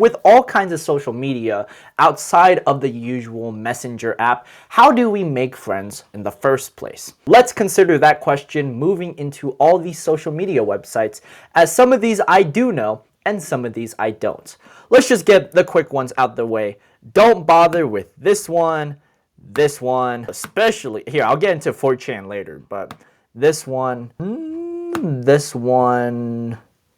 With all kinds of social media outside of the usual messenger app, how do we make friends in the first place? Let's consider that question moving into all these social media websites, as some of these I do know and some of these I don't. Let's just get the quick ones out the way. Don't bother with this one, especially here. I'll get into 4chan later, but this one,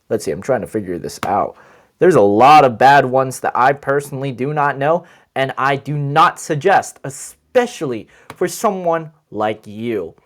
let's see, I'm trying to figure this out. There's a lot of bad ones that I personally do not know, and I do not suggest, especially for someone like you.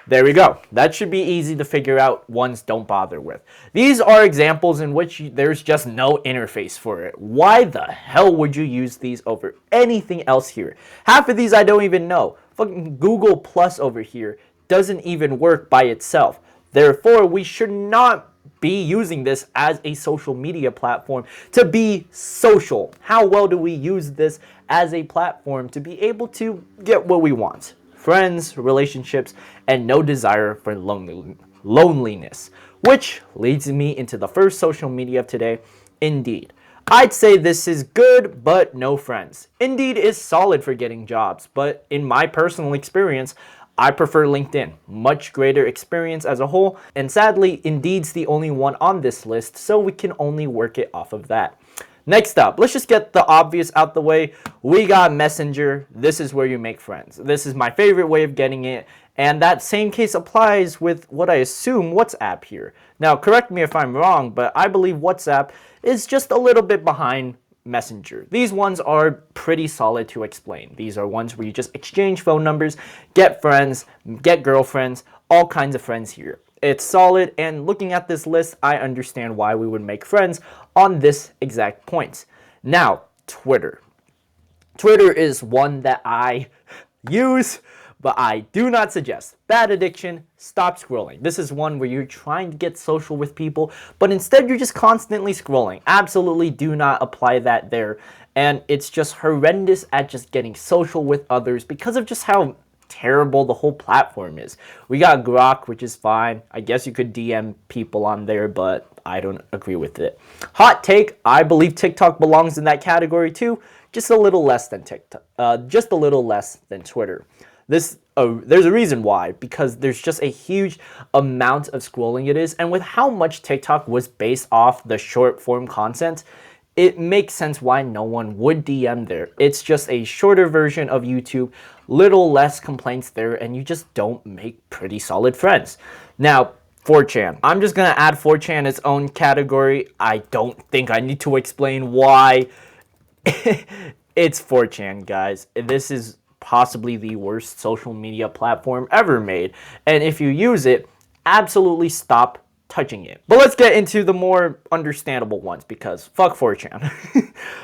There we go. That should be easy to figure out ones don't bother with. These are examples in which there's just no interface for it. Why the hell would you use these over anything else here? Half of these I don't even know. Fucking Google Plus over here doesn't even work by itself. Therefore, we should not be using this as a social media platform to be social. How well do we use this as a platform to be able to get what we want? Friends, relationships, and no desire for loneliness. Which leads me into the first social media of today, Indeed. I'd say this is good, but no friends. Indeed is solid for getting jobs, but in my personal experience, I prefer LinkedIn. Much greater experience as a whole, and sadly, Indeed's the only one on this list, so we can only work it off of that. Next up, let's just get the obvious out the way. We got Messenger. This is where you make friends. This is my favorite way of getting it, and that same case applies with what I assume WhatsApp here. Now, correct me if I'm wrong, but I believe WhatsApp is just a little bit behind Messenger. These ones are pretty solid to explain. These are ones where you just exchange phone numbers, get friends, get girlfriends, all kinds of friends here. It's solid, and looking at this list, I understand why we would make friends on this exact point. Now, Twitter. Twitter is one that I use, but I do not suggest. Bad addiction, stop scrolling. This is one where you're trying to get social with people, but instead you're just constantly scrolling. Absolutely do not apply that there. And it's just horrendous at just getting social with others because of just how terrible the whole platform is. We got Grok, which is fine. I guess you could DM people on there, but I don't agree with it. Hot take, I believe TikTok belongs in that category too, just a little less than TikTok, just a little less than Twitter. There's a reason why, because there's just a huge amount of scrolling it is, and with how much TikTok was based off the short form content, it makes sense why no one would DM there. It's just a shorter version of YouTube, little less complaints there, and you just don't make pretty solid friends. Now, 4chan. I'm just gonna add 4chan its own category. I don't think I need to explain why. It's 4chan, guys. This is possibly the worst social media platform ever made, and if you use it, absolutely stop touching it. But let's get into the more understandable ones, because fuck 4chan.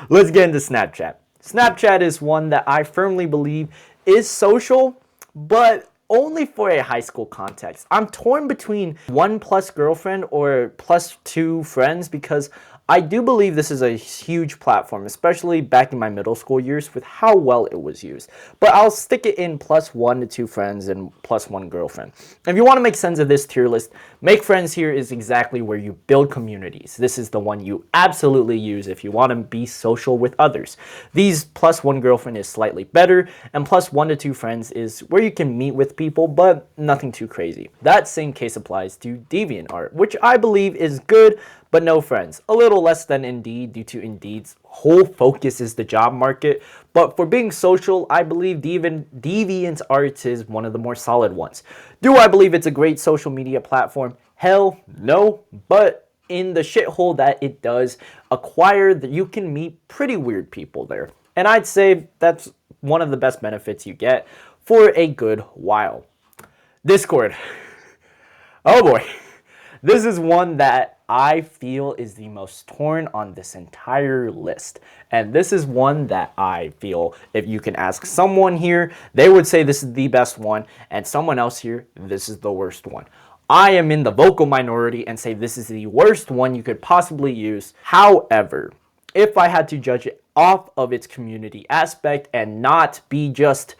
Let's get into Snapchat. Snapchat is one that I firmly believe is social, but only for a high school context. I'm torn between 1+ girlfriend or +2 friends, because I do believe this is a huge platform, especially back in my middle school years with how well it was used. But I'll stick it in +1 to 2 friends and +1 girlfriend. If you want to make sense of this tier list, make friends here is exactly where you build communities. This is the one you absolutely use if you want to be social with others. These +1 girlfriend is slightly better, and +1 to 2 friends is where you can meet with people, but nothing too crazy. That same case applies to DeviantArt, which I believe is good, but no friends. A little less than Indeed due to Indeed's whole focus is the job market. But for being social, I believe DeviantArt is one of the more solid ones. Do I believe it's a great social media platform? Hell no, but in the shithole that it does acquire, that you can meet pretty weird people there. And I'd say that's one of the best benefits you get for a good while. Discord. Oh boy. This is one that I feel is the most torn on this entire list. And this is one that I feel, if you can ask someone here, they would say this is the best one, and someone else here, this is the worst one. I am in the vocal minority and say this is the worst one you could possibly use. However, if I had to judge it off of its community aspect and not be just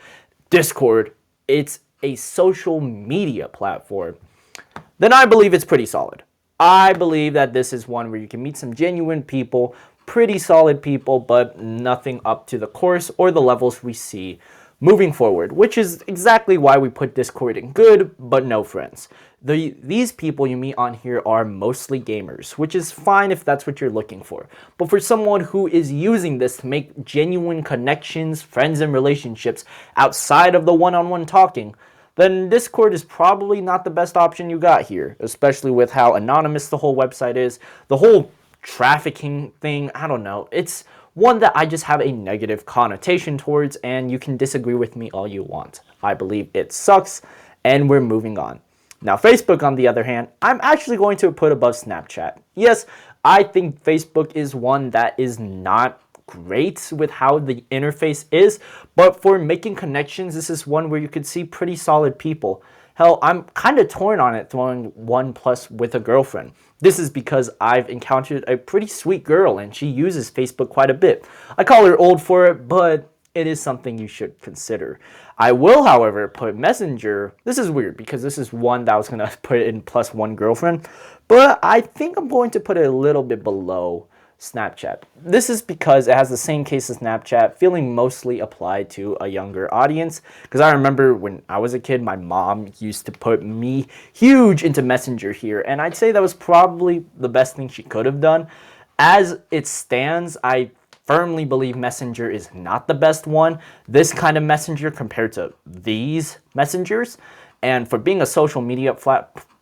Discord, it's a social media platform, then I believe it's pretty solid. I believe that this is one where you can meet some genuine people, pretty solid people, but nothing up to the course or the levels we see moving forward, which is exactly why we put Discord in good, but no friends. These people you meet on here are mostly gamers, which is fine if that's what you're looking for. But for someone who is using this to make genuine connections, friends, and relationships outside of the one-on-one talking, then Discord is probably not the best option you got here, especially with how anonymous the whole website is. The whole trafficking thing, I don't know. It's one that I just have a negative connotation towards, and you can disagree with me all you want. I believe it sucks, and we're moving on. Now, Facebook, on the other hand, I'm actually going to put above Snapchat. Yes, I think Facebook is one that is not great with how the interface is, but for making connections, this is one where you could see pretty solid people. Hell, I'm kind of torn on it throwing 1+ with a girlfriend. This is because I've encountered a pretty sweet girl and she uses Facebook quite a bit. I call her old for it, but it is something you should consider. I will, however, put Messenger. This is weird because this is one that I was going to put in +1 girlfriend, but I think I'm going to put it a little bit below Snapchat. This is because it has the same case as Snapchat, feeling mostly applied to a younger audience. Because I remember when I was a kid, my mom used to put me huge into Messenger here, and I'd say that was probably the best thing she could have done. As it stands, I firmly believe Messenger is not the best one. This kind of messenger compared to these messengers, and for being a social media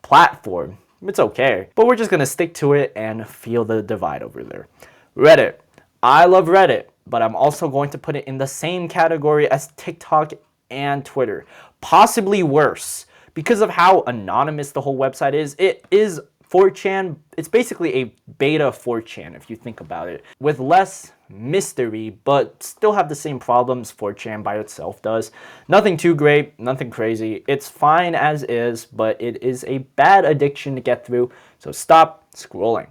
platform, it's okay, but we're just gonna stick to it and feel the divide over there. Reddit. I love Reddit, but I'm also going to put it in the same category as TikTok and Twitter. Possibly worse, because of how anonymous the whole website is. It is 4chan. It's basically a beta 4chan if you think about it, with less mystery, but still have the same problems 4chan by itself does. Nothing too great, nothing crazy. It's fine as is, but it is a bad addiction to get through, so stop scrolling.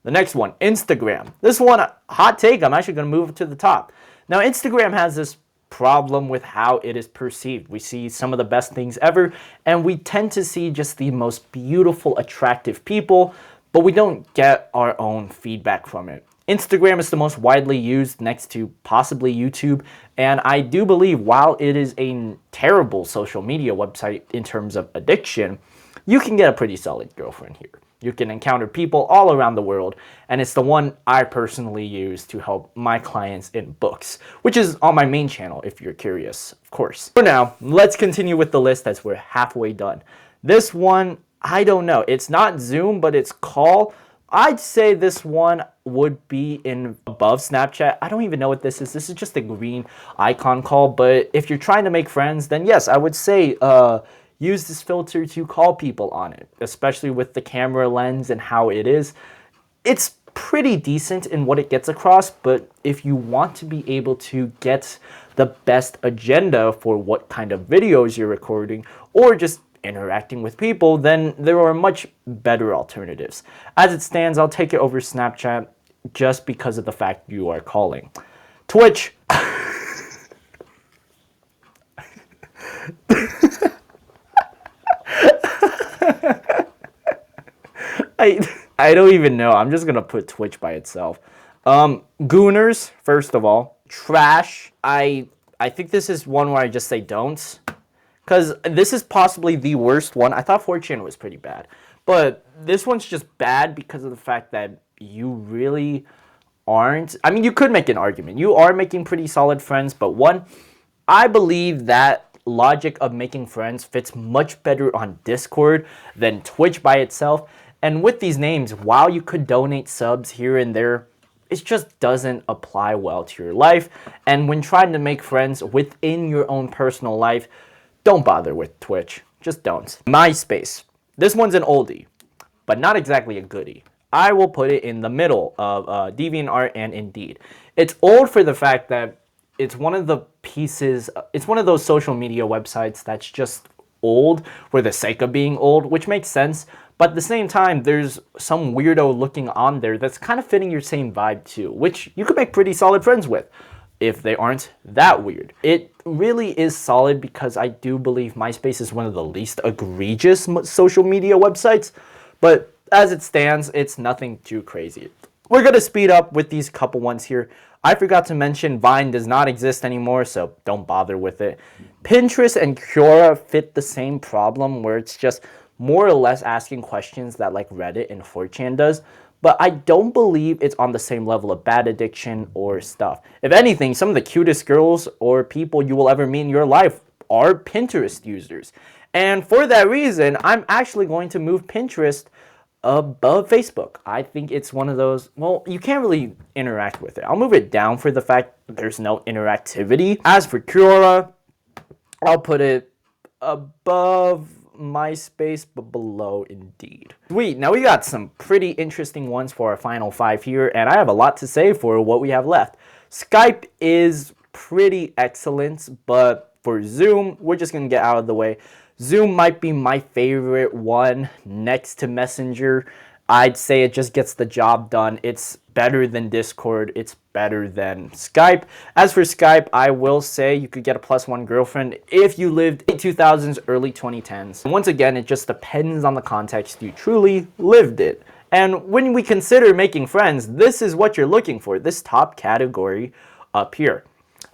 The next one, Instagram. This one, hot take, I'm actually going to move it to the top. Now, Instagram has this problem with how it is perceived. We see some of the best things ever, and we tend to see just the most beautiful, attractive people, but we don't get our own feedback from it. Instagram is the most widely used next to possibly YouTube, and I do believe while it is a terrible social media website in terms of addiction, you can get a pretty solid girlfriend here. You can encounter people all around the world, and it's the one I personally use to help my clients in books, which is on my main channel if you're curious, of course. For now, let's continue with the list as we're halfway done. This one, I don't know. It's not Zoom, but it's Call. I'd say this one would be in above Snapchat. I don't even know what this is. This is just a green icon Call, but if you're trying to make friends, then yes, I would say use this filter to call people on it, especially with the camera lens and how it is. It's pretty decent in what it gets across, but if you want to be able to get the best agenda for what kind of videos you're recording or just interacting with people, then there are much better alternatives. As it stands, I'll take it over Snapchat just because of the fact you are calling. Twitch. I don't even know. I'm just gonna put Twitch by itself. Gooners, first of all. Trash. I think this is one where I just say don't. Because this is possibly the worst one. I thought 4chan was pretty bad. But this one's just bad because of the fact that you really aren't. I mean, you could make an argument. You are making pretty solid friends. But one, I believe that logic of making friends fits much better on Discord than Twitch by itself. And with these names, while you could donate subs here and there, it just doesn't apply well to your life. And when trying to make friends within your own personal life, don't bother with Twitch. Just don't. Myspace. This one's an oldie, but not exactly a goodie. I will put it in the middle of DeviantArt and Indeed. It's old for the fact that it's one of the pieces, it's one of those social media websites that's just old for the sake of being old, which makes sense. But at the same time, there's some weirdo looking on there that's kind of fitting your same vibe too, which you could make pretty solid friends with if they aren't that weird. It really is solid because I do believe MySpace is one of the least egregious social media websites, but as it stands, it's nothing too crazy. we're going to speed up with these couple ones here. I forgot to mention Vine does not exist anymore, so don't bother with it. Pinterest and Quora fit the same problem where it's just more or less asking questions that like Reddit and 4chan does, but I don't believe it's on the same level of bad addiction or stuff. If anything, some of the cutest girls or people you will ever meet in your life are Pinterest users. And for that reason, I'm actually going to move Pinterest above Facebook. I think it's one of those, well, you can't really interact with it. I'll move it down for the fact there's no interactivity. As for Quora, I'll put it above Myspace, but below Indeed. Sweet, now we got some pretty interesting ones for our final 5 here, and I have a lot to say for what we have left. Skype is pretty excellent, but for Zoom, we're just gonna get out of the way. Zoom might be my favorite one next to Messenger. I'd say it just gets the job done. It's better than Discord. It's better than Skype. As for Skype, I will say you could get a +1 girlfriend if you lived late 2000s, early 2010s. And once again, it just depends on the context you truly lived it. And when we consider making friends, this is what you're looking for, this top category up here.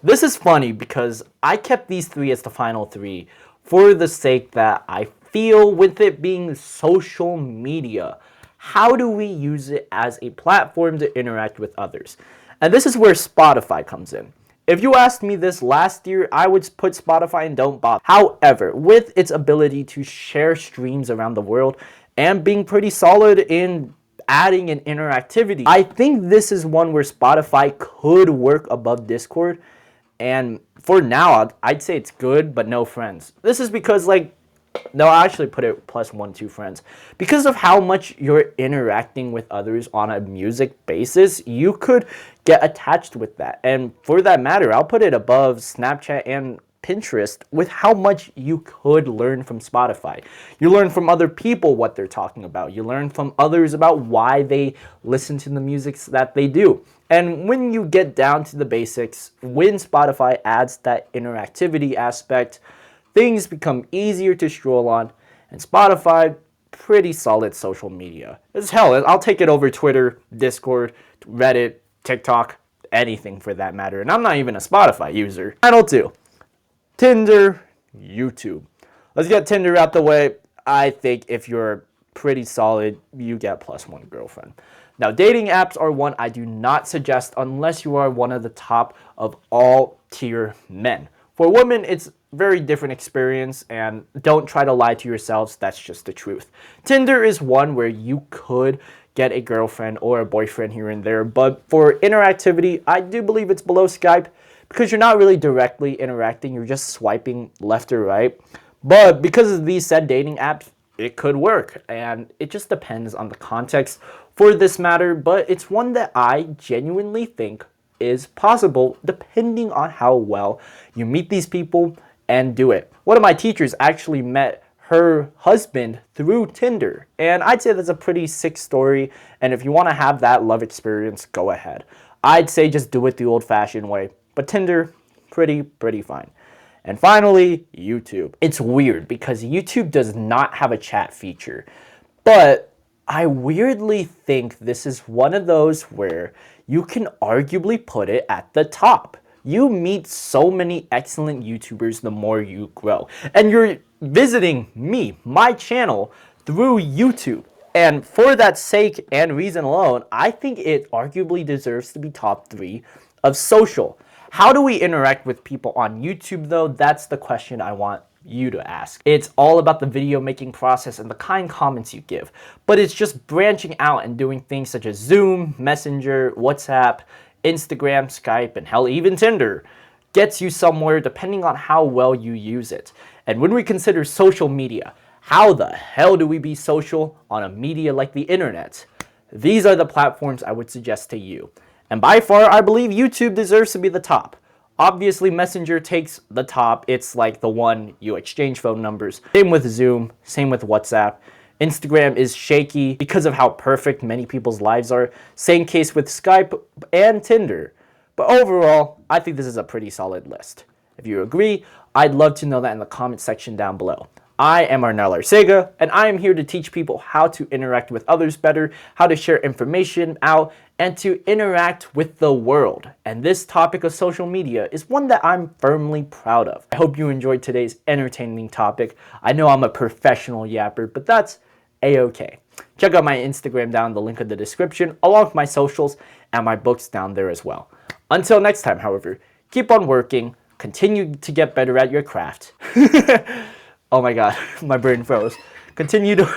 This is funny because I kept these 3 as the final 3 for the sake that I feel with it being social media, how do we use it as a platform to interact with others? And this is where Spotify comes in. If you asked me this last year, I would put Spotify and don't bother. However, with its ability to share streams around the world and being pretty solid in adding an interactivity, I think this is one where Spotify could work above Discord. And for now, I'd say it's good, but no friends. This is because, like, no, I actually put it +1, 2 friends. Because of how much you're interacting with others on a music basis, you could get attached with that. And for that matter, I'll put it above Snapchat and Pinterest with how much you could learn from Spotify. You learn from other people what they're talking about. You learn from others about why they listen to the music that they do. And when you get down to the basics, when Spotify adds that interactivity aspect, things become easier to stroll on. And Spotify, pretty solid social media. As hell, I'll take it over Twitter, Discord, Reddit, TikTok, anything for that matter. And I'm not even a Spotify user. Final 2. Tinder, YouTube. Let's get Tinder out the way. I think if you're pretty solid, you get +1 girlfriend. Now, dating apps are one I do not suggest unless you are one of the top of all tier men. For women, it's very different experience, and don't try to lie to yourselves. That's just the truth. Tinder is one where you could get a girlfriend or a boyfriend here and there, but for interactivity, I do believe it's below Skype because you're not really directly interacting. You're just swiping left or right. But because of these said dating apps, it could work, and it just depends on the context for this matter, but it's one that I genuinely think is possible depending on how well you meet these people and do it. One of my teachers actually met her husband through Tinder, and I'd say that's a pretty sick story, and if you want to have that love experience, go ahead. I'd say just do it the old-fashioned way, but Tinder, pretty fine. And finally, YouTube. It's weird because YouTube does not have a chat feature, but I weirdly think this is one of those where you can arguably put it at the top. You meet so many excellent YouTubers the more you grow. And you're visiting me, my channel, through YouTube. And for that sake and reason alone, I think it arguably deserves to be top 3 of social. How do we interact with people on YouTube though? That's the question I want you to ask. It's all about the video making process and the kind comments you give, but it's just branching out and doing things such as Zoom, Messenger, WhatsApp, Instagram, Skype, and hell, even Tinder gets you somewhere depending on how well you use it. And when we consider social media, how the hell do we be social on a media like the internet? These are the platforms I would suggest to you. And by far, I believe YouTube deserves to be the top. Obviously, Messenger takes the top. It's like the one you exchange phone numbers. Same with Zoom, same with WhatsApp. Instagram is shaky because of how perfect many people's lives are. Same case with Skype and Tinder. But overall, I think this is a pretty solid list. If you agree, I'd love to know that in the comment section down below. I am Arnel Arcega, and I am here to teach people how to interact with others better, how to share information out, and to interact with the world. And this topic of social media is one that I'm firmly proud of. I hope you enjoyed today's entertaining topic. I know I'm a professional yapper, but that's a-okay. Check out my Instagram down in the link in the description, along with my socials and my books down there as well. Until next time, however, keep on working, continue to get better at your craft. Oh my god, my brain froze. Continue to...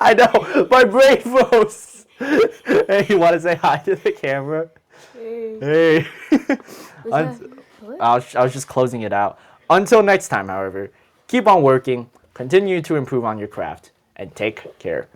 I know, my brain froze. Hey, you want to say hi to the camera? Hey. I was just closing it out. Until next time, however, keep on working, continue to improve on your craft, and take care.